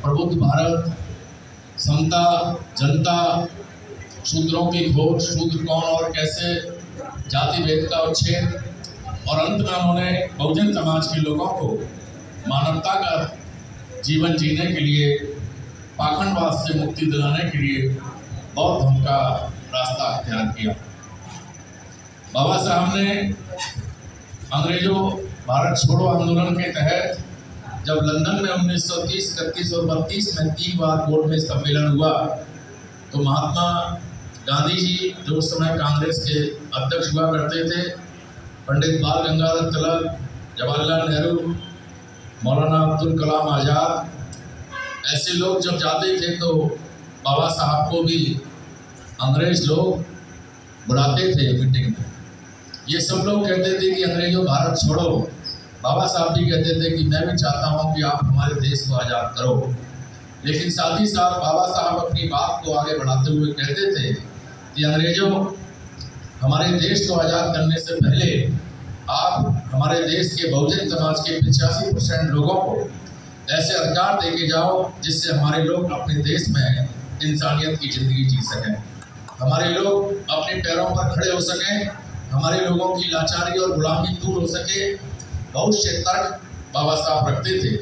प्रबुद्ध भारत, समता, जनता, शूद्रों की खोज, शूद्र कौन और कैसे, जाति भेद का उच्छेद, और अंत में उन्होंने बहुजन समाज के लोगों को मानवता का जीवन जीने के लिए, पाखंडवाद से मुक्ति दिलाने के लिए बौद्ध धर्म का रास्ता अख्तियार किया। बाबा साहब ने अंग्रेजों भारत छोड़ो आंदोलन के तहत जब लंदन में 1930, 31 और 32 में 3 बार गोल में सम्मेलन हुआ, तो महात्मा गांधी जी जो उस समय कांग्रेस के अध्यक्ष हुआ करते थे, पंडित बाल गंगाधर तिलक, जवाहरलाल नेहरू, मौलाना अब्दुल कलाम आज़ाद, ऐसे लोग जब जाते थे तो बाबा साहब को भी अंग्रेज लोग बुलाते थे मीटिंग में। ये सब लोग कहते थे कि अंग्रेजों भारत छोड़ो। बाबा साहब भी कहते थे कि मैं भी चाहता हूँ कि आप हमारे देश को आज़ाद करो, लेकिन साथ ही साथ बाबा साहब अपनी बात को आगे बढ़ाते हुए कहते थे कि अंग्रेजों, हमारे देश को आज़ाद करने से पहले आप हमारे देश के बहुजन समाज के 85% लोगों को ऐसे अधिकार दे के जाओ जिससे हमारे लोग अपने देश में इंसानियत की ज़िंदगी जी सकें, हमारे लोग अपने पैरों पर खड़े हो सकें, हमारे लोगों की लाचारी और गुलामी दूर हो सके। बहुत से तर्क बाबा साहब रखते थे।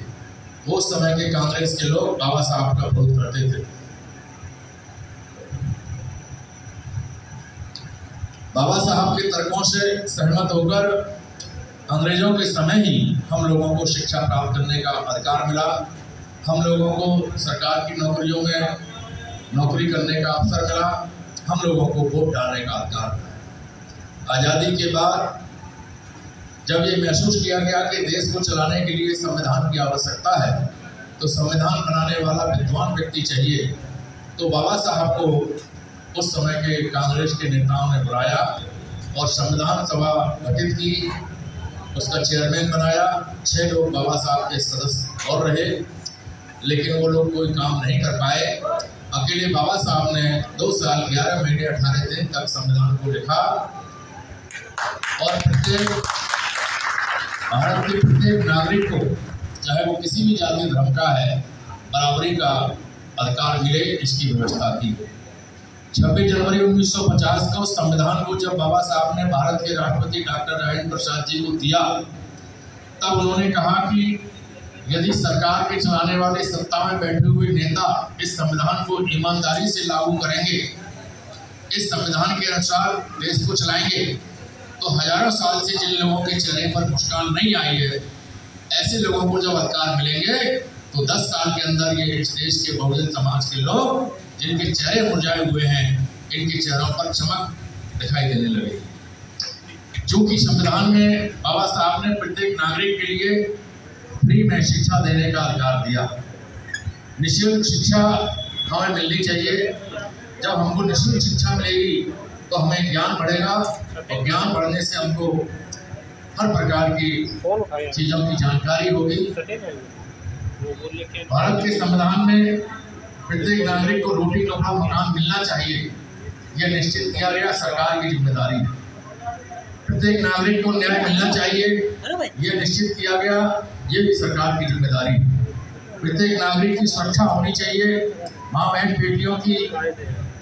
उस समय के कांग्रेस के लोग बाबा साहब का विरोध करते थे। बाबा साहब के तर्कों से सहमत होकर अंग्रेजों के समय ही हम लोगों को शिक्षा प्राप्त करने का अधिकार मिला, हम लोगों को सरकार की नौकरियों में नौकरी करने का अवसर मिला, हम लोगों को वोट डालने का अधिकार मिला। आज़ादी के बाद जब ये महसूस किया गया कि देश को चलाने के लिए संविधान की आवश्यकता है, तो संविधान बनाने वाला विद्वान व्यक्ति चाहिए, तो बाबा साहब को उस समय के कांग्रेस के नेताओं ने बुलाया और संविधान सभा गठित की, उसका चेयरमैन बनाया। 6 लोग बाबा साहब के सदस्य और रहे, लेकिन वो लोग कोई काम नहीं कर पाए। अकेले बाबा साहब ने 2 साल 11 महीने 18 दिन तक संविधान को लिखा और भारत के प्रत्येक नागरिक को, चाहे वो किसी भी जाति धर्म का है, बराबरी का अधिकार मिले, इसकी व्यवस्था की। 26 जनवरी 1950 को संविधान को जब बाबा साहब ने भारत के राष्ट्रपति डॉक्टर राजेंद्र प्रसाद जी को दिया, तब उन्होंने कहा कि यदि सरकार के चलाने वाले सत्ता में बैठे हुए नेता इस संविधान को ईमानदारी से लागू करेंगे, इस संविधान के अनुसार देश को चलाएंगे, तो हजारों साल से जिन लोगों के चेहरे पर मुस्कान नहीं आई है, ऐसे लोगों को जब अधिकार मिलेंगे तो 10 साल के अंदर ये इस देश के बहुजन समाज के लोग जिनके चेहरे मुरझाए हुए हैं, इनके चेहरों पर चमक दिखाई देने लगी। चूंकि संविधान में बाबा साहब ने प्रत्येक नागरिक के लिए फ्री में शिक्षा देने का अधिकार दिया। निःशुल्क शिक्षा हमें मिलनी चाहिए। जब हमको निःशुल्क शिक्षा मिलेगी तो हमें ज्ञान बढ़ेगा, और ज्ञान बढ़ने से हमको हर प्रकार की चीज़ों की जानकारी होगी। भारत के संविधान में प्रत्येक नागरिक को रोटी, कपड़ा, मकान मिलना चाहिए, यह निश्चित किया गया, सरकार की जिम्मेदारी है। प्रत्येक नागरिक को न्याय मिलना चाहिए, यह निश्चित किया गया, ये भी सरकार की जिम्मेदारी है। प्रत्येक नागरिक की सुरक्षा होनी चाहिए, माँ बहन बेटियों की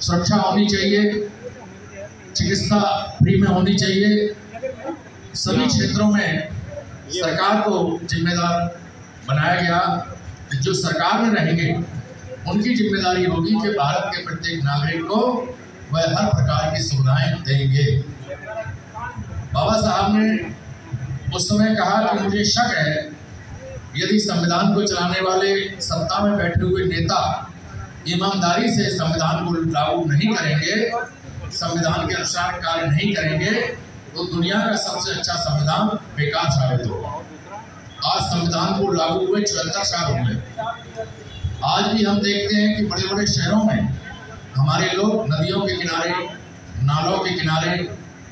सुरक्षा होनी चाहिए, चिकित्सा फ्री में होनी चाहिए। सभी क्षेत्रों में सरकार को जिम्मेदार बनाया गया। जो सरकार में रहेंगे उनकी जिम्मेदारी होगी कि भारत के प्रत्येक नागरिक को वह हर प्रकार की सुविधाएं देंगे। बाबा साहब ने उस समय कहा कि मुझे शक है यदि संविधान को चलाने वाले सत्ता में बैठे हुए नेता ईमानदारी से संविधान को लागू नहीं करेंगे, संविधान के अनुसार कार्य नहीं करेंगे, तो दुनिया का सबसे अच्छा संविधान बेकार साबित होगा। आज संविधान को लागू हुए 74 साल हो गए। आज भी हम देखते हैं कि बड़े बड़े शहरों में हमारे लोग नदियों के किनारे, नालों के किनारे,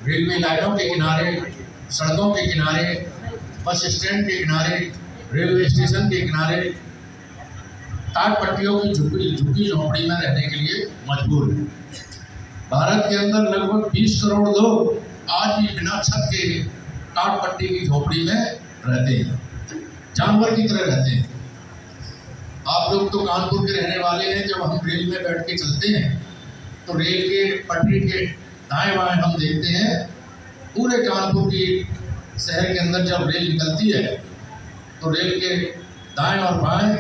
रेलवे लाइनों के किनारे, सड़कों के किनारे, बस स्टैंड के किनारे, रेलवे स्टेशन के किनारे टाट पट्टियों की झुग्गी झोंपड़ी में रहने के लिए मजबूर है। भारत के अंदर लगभग 20 करोड़ लोग आज भी बिना छत के टाट पट्टी की झोपड़ी में रहते हैं, जानवर की तरह रहते हैं। आप लोग तो कानपुर के रहने वाले हैं, जब हम रेल में बैठ के चलते हैं तो रेल के पटरी के दाएं बाएं हम देखते हैं, पूरे कानपुर की शहर के अंदर जब रेल निकलती है तो रेल के दाएं और बाएं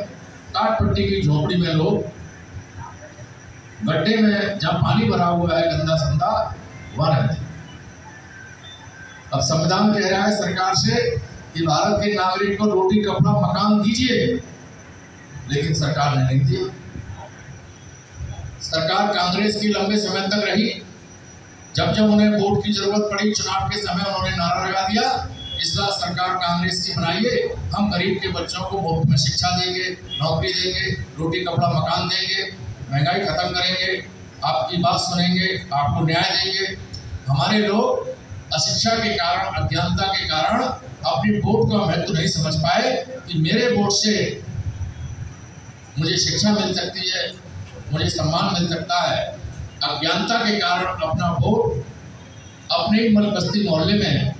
काट पट्टी की झोपड़ी में लोग गड्ढे में जहाँ पानी भरा हुआ है गंदा संदा वहाँ रहते हैं। अब संविधान कह रहा है सरकार से कि भारत के नागरिक को रोटी कपड़ा मकान दीजिए, लेकिन सरकार ने नहीं दिया। सरकार कांग्रेस की लंबे समय तक रही, जब जब उन्हें वोट की जरूरत पड़ी चुनाव के समय उन्होंने नारा लगा दिया, इस बार सरकार कांग्रेस की बनाइए, हम गरीब के बच्चों को मुफ्त में शिक्षा देंगे, नौकरी देंगे, रोटी कपड़ा मकान देंगे, महंगाई खत्म करेंगे, आपकी बात सुनेंगे, आपको न्याय देंगे। हमारे लोग अशिक्षा के कारण, अज्ञानता के कारण अपनी वोट का महत्व नहीं समझ पाए कि मेरे वोट से मुझे शिक्षा मिल सकती है, मुझे सम्मान मिल सकता है। अज्ञानता के कारण अपना वोट अपने ही बस्ती मोहल्ले में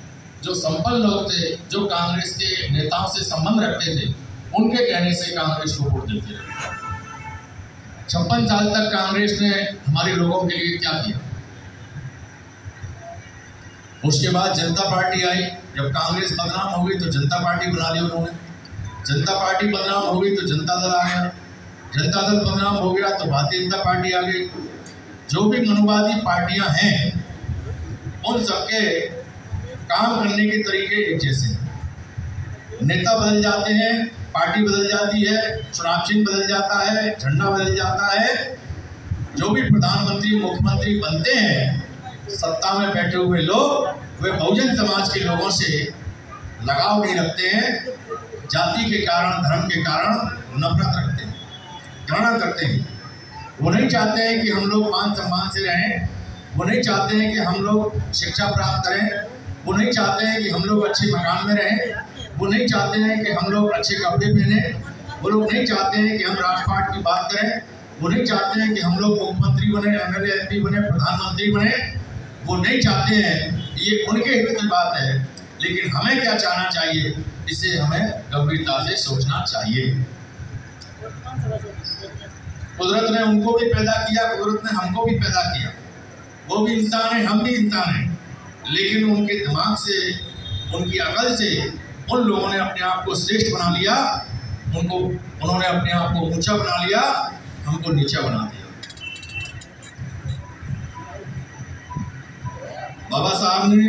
जो संपन्न लोग थे, जो कांग्रेस के नेताओं से संबंध रखते थे, उनके कहने से कांग्रेस को वोट देते रहे। 56 साल तक कांग्रेस ने हमारे लोगों के लिए क्या किया? उसके बाद जनता पार्टी आई। जब कांग्रेस बदनाम हो गई तो जनता पार्टी बना ली उन्होंने। जनता पार्टी बदनाम हो गई तो जनता दल आ गया। जनता दल बदनाम हो गया तो भारतीय जनता पार्टी आ गई। जो भी मनुवादी पार्टियां हैं उन सबके काम करने के तरीके एक जैसे हैं। नेता बदल जाते हैं, पार्टी बदल जाती है, चुनाव चिन्ह बदल जाता है, झंडा बदल जाता है। जो भी प्रधानमंत्री मुख्यमंत्री बनते हैं, सत्ता में बैठे हुए लोग वे बहुजन समाज के लोगों से लगाव नहीं रखते हैं, जाति के कारण, धर्म के कारण नफरत रखते हैं, घृणा करते हैं। वो नहीं चाहते हैं कि हम लोग मान सम्मान से रहें, वो नहीं चाहते हैं कि हम लोग शिक्षा प्राप्त करें, वो नहीं चाहते हैं कि हम लोग अच्छे मकान में रहें, वो नहीं चाहते हैं कि हम लोग अच्छे कपड़े पहने, वो लोग नहीं चाहते हैं कि हम राजपाट की बात करें, वो नहीं चाहते हैं कि हम लोग मुख्यमंत्री बने, एमएलए एमपी बने, प्रधानमंत्री बने, वो नहीं चाहते हैं। ये उनके हित की बात है, लेकिन हमें क्या चाहना चाहिए, इसे हमें गंभीरता से सोचना चाहिए। कुदरत ने उनको भी पैदा किया, कुदरत ने हमको भी पैदा किया। वो भी इंसान है, हम भी इंसान हैं, लेकिन उनके दिमाग से, उनकी अकल से उन लोगों ने अपने आप को श्रेष्ठ बना लिया, उन्होंने अपने आप को ऊंचा बना लिया, हमको नीचा बना दिया। बाबा साहब ने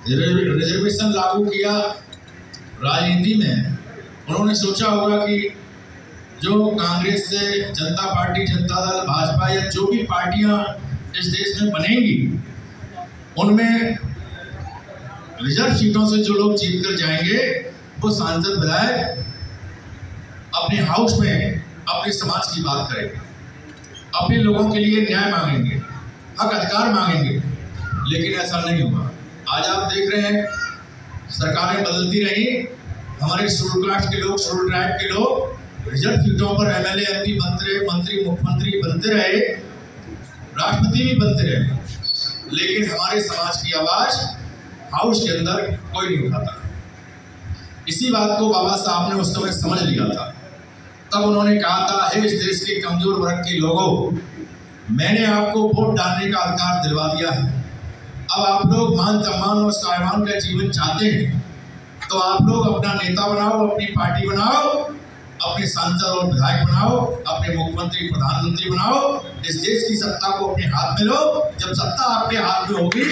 रिजर्वेशन लागू किया राजनीति में। उन्होंने सोचा होगा कि जो कांग्रेस से जनता पार्टी, जनता दल, भाजपा या जो भी पार्टियां इस देश में बनेंगी, उनमें रिजर्व सीटों से जो लोग जीत कर जाएंगे वो सांसद विधायक अपने हाउस में अपने समाज की बात करेंगे, अपने लोगों के लिए न्याय मांगेंगे, हक अधिकार मांगेंगे। लेकिन ऐसा नहीं हुआ। आज आप देख रहे हैं सरकारें बदलती रही, हमारे शेड्यूल कास्ट के लोग, शेड्यूल ट्राइब के लोग रिजर्व सीटों पर एमएलए एमपी बनते रहे, मंत्री मुख्यमंत्री बनते रहे, राष्ट्रपति भी बनते रहे, लेकिन हमारे समाज की आवाज हाउस के अंदर कोई नहीं उठाता। इसी बात को बाबा साहब ने उस समय समझ लिया था। तब उन्होंने कहा था, हे इस देश के कमजोर वर्ग के लोगों, मैंने आपको वोट डालने का अधिकार दिलवा दिया है। अब आप लोग मान सम्मान और स्वाभिमान का जीवन चाहते हैं तो आप लोग अपना नेता बनाओ, अपनी पार्टी बनाओ, अपने सांसद और विधायक बनाओ, अपने मुख्यमंत्री प्रधानमंत्री बनाओ, इस देश की सत्ता को अपने हाथ में लो। जब सत्ता आपके हाथ में होगी,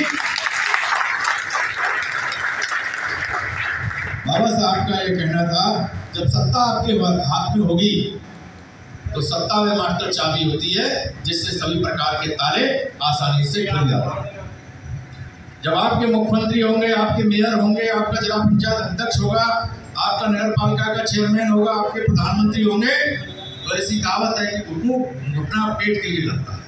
बाबा साहब का यह कहना था, जब सत्ता आपके हाथ में होगी तो सत्ता में मास्टर चाबी होती है, जिससे सभी प्रकार के ताले आसानी से खुल जाते हैं। जब आपके मुख्यमंत्री होंगे, आपके मेयर होंगे, आपका जिला पंचायत अध्यक्ष होगा, आपका नगर पालिका का चेयरमैन होगा, आपके प्रधानमंत्री होंगे, तो ऐसी कहावत है कि घुटना पेट के लिए लगता है।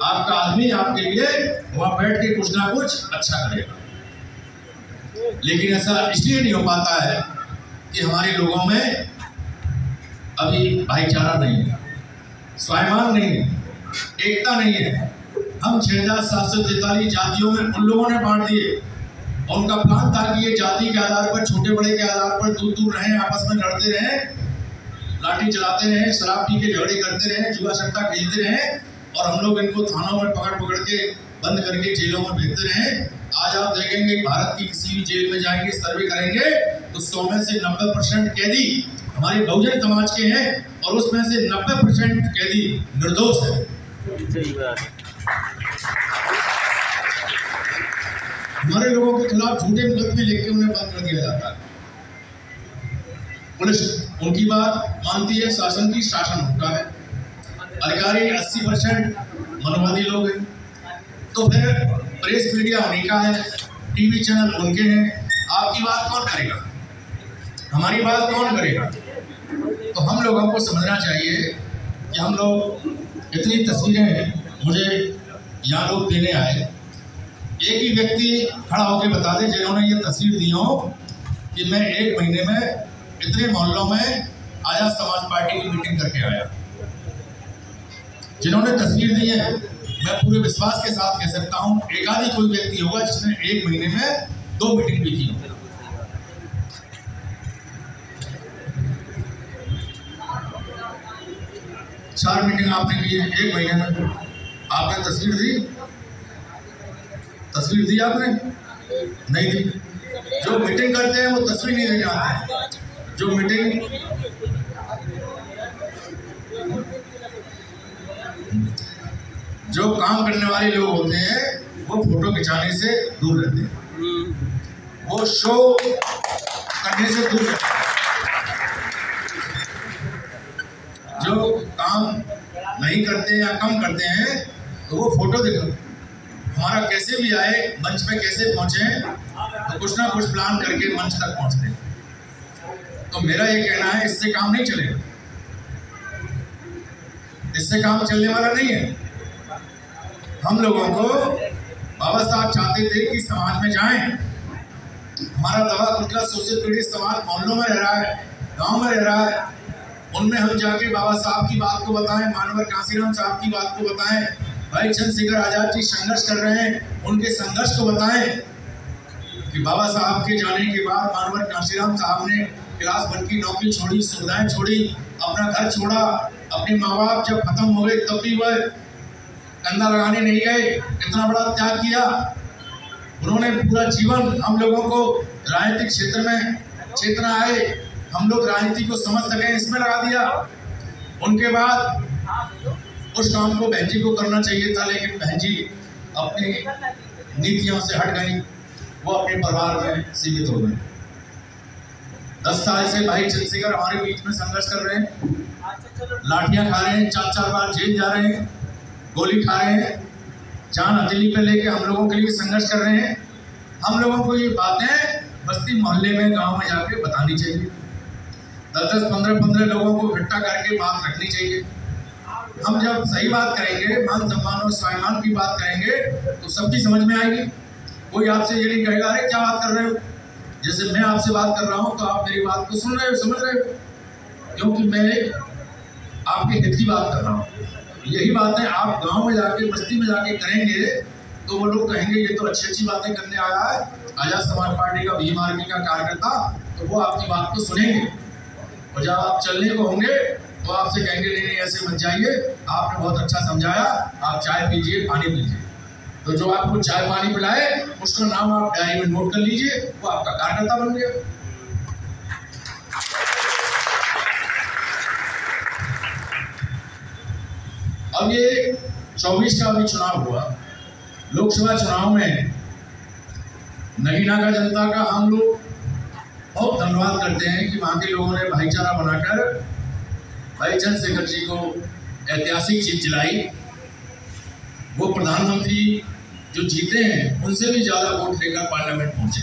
आपका आदमी आपके लिए वहां बैठ के कुछ ना कुछ अच्छा करेगा। लेकिन ऐसा इसलिए नहीं हो पाता है कि हमारे लोगों में अभी भाईचारा नहीं है, स्वाभिमान नहीं है, एकता नहीं है। हम 6743 जातियों में उन लोगों ने बांट दिए। उनका प्लान था कि ये जाति के आधार पर, छोटे बड़े के आधार पर दूर दूर रहें, आपस में लड़ते रहें, लाठी चलाते रहे, शराब पी के झगड़े करते रहे, जुआ सट्टा खेलते रहे और हम लोग इनको थानों में पकड़ के बंद करके जेलों में भेजते रहे। आज आप देखेंगे भारत की किसी भी जेल में जाएंगे, सर्वे करेंगे तो 100 में से 90% कैदी हमारे बहुजन समाज के हैं और उसमें से 90% कैदी निर्दोष है। हमारे लोगों के खिलाफ झूठे मुकदमे लिख के उन्हें बंद कर दिया जाता है। पुलिस उनकी बात मानती है, शासन की शासन उनका है। अधिकारी 80% मनोवादी लोग हैं, तो फिर प्रेस मीडिया उन्हीं का है, टीवी चैनल उनके हैं। आपकी बात कौन करेगा? हमारी बात कौन करेगा? तो हम लोगों को समझना चाहिए कि हम लोग इतनी तस्वीरें मुझे यहाँ लोग देने आए, एक ही व्यक्ति खड़ा होकर बता दे जिन्होंने ये तस्वीर दी हो कि मैं 1 महीने में इतने मोहल्लों में आजाद समाज पार्टी की मीटिंग करके आया। जिन्होंने तस्वीर दी है मैं पूरे विश्वास के साथ कह सकता हूं एक आधी कोई व्यक्ति होगा जिसने 1 महीने में 2 मीटिंग भी की। चार मीटिंग आपने की है 1 महीने में। आपने तस्वीर दी आपने? नहीं दी। जो मीटिंग करते हैं वो तस्वीर नहीं लेके आते हैं। जो मीटिंग जो काम करने वाले लोग होते हैं वो फोटो खिंचाने से दूर रहते हैं, वो शो करने से दूर रहते हैं। जो काम नहीं करते या कम करते हैं तो वो फोटो दिखा हमारा कैसे भी आए, मंच पे कैसे पहुंचे तो कुछ ना कुछ प्लान करके मंच तक पहुंचते हैं। तो मेरा ये कहना है इससे काम नहीं चलेगा, इससे काम चलने वाला नहीं है। हम लोगों को बाबा साहब चाहते थे कि समाज में जाएं। हमारा दबा कुचला शोषित पीड़ित समाज मोहल्लों में रह रहा है, गांव में रह रहा है, उनमें हम जाके बाबा साहब की बात को बताएं, मानवर कांसीराम साहब की बात को बताएं, भाई चंद्रशेखर आजाद जी संघर्ष कर रहे हैं उनके संघर्ष को बताएं कि बाबा साहब के जाने के बाद मानवर कांसीराम साहब ने क्लास 1 की नौकरी छोड़ी, सुविधाएं छोड़ी, अपना घर छोड़ा, अपने माँ बाप जब खत्म हो गए तब भी वह कंधा लगाने नहीं गए, इतना बड़ा त्याग किया। उन्होंने पूरा जीवन हम लोगों को राजनीतिक क्षेत्र में चेतना आए, हम लोग राजनीति को समझ सकें इसमें लगा दिया। उनके बाद उस काम को बहन जी को करना चाहिए था, लेकिन बहन जी अपनी नीतियों से हट गई, वो अपने परिवार में सीमित हो गए। 10 साल से भाई चंद्रशेखर हमारे बीच में संघर्ष कर रहे हैं, लाठियां खा रहे हैं, 4-4 बार जेल जा रहे हैं, गोली खा रहे हैं, जान हथेली पे लेके हम लोगों के लिए संघर्ष कर रहे हैं। हम लोगों को ये बातें बस्ती मोहल्ले में गांव में जाके बतानी चाहिए, 10-10, 15-15 लोगों को इकट्ठा करके बात रखनी चाहिए। हम जब सही बात करेंगे, मान सम्मान और स्वाभिमान की बात करेंगे तो सबकी समझ में आएगी। कोई आपसे ये नहीं कहेगा अरे क्या बात कर रहे हो, जैसे मैं आपसे बात कर रहा हूँ तो आप मेरी बात को सुन रहे हो, समझ रहे हो, क्योंकि मैं आपके हित की बात कर रहा हूँ। यही बातें आप गांव में जाके बस्ती में जाके करेंगे तो वो लोग कहेंगे ये तो अच्छी बातें करने आया है आजाद समाज पार्टी का भीम आर्मी का कार्यकर्ता, तो वो आपकी बात को सुनेंगे। और जब आप चलने को होंगे तो आपसे कहेंगे नहीं ऐसे मत जाइए, आपने बहुत अच्छा समझाया, आप चाय पीजिए, पानी पीजिए। तो जो आपको चाय पानी पिलाए उसका नाम आप डायरी में नोट कर लीजिए, वो आपका कार्यकर्ता बन गया। अब ये 24 का अभी चुनाव हुआ, लोकसभा चुनाव में नगीना का जनता का हम लोग बहुत धन्यवाद करते हैं कि वहाँ के लोगों ने भाईचारा बनाकर भाई चंद्रशेखर जी को ऐतिहासिक जीत दिलाई। वो प्रधानमंत्री जो जीते हैं उनसे भी ज़्यादा वोट लेकर पार्लियामेंट पहुँचे।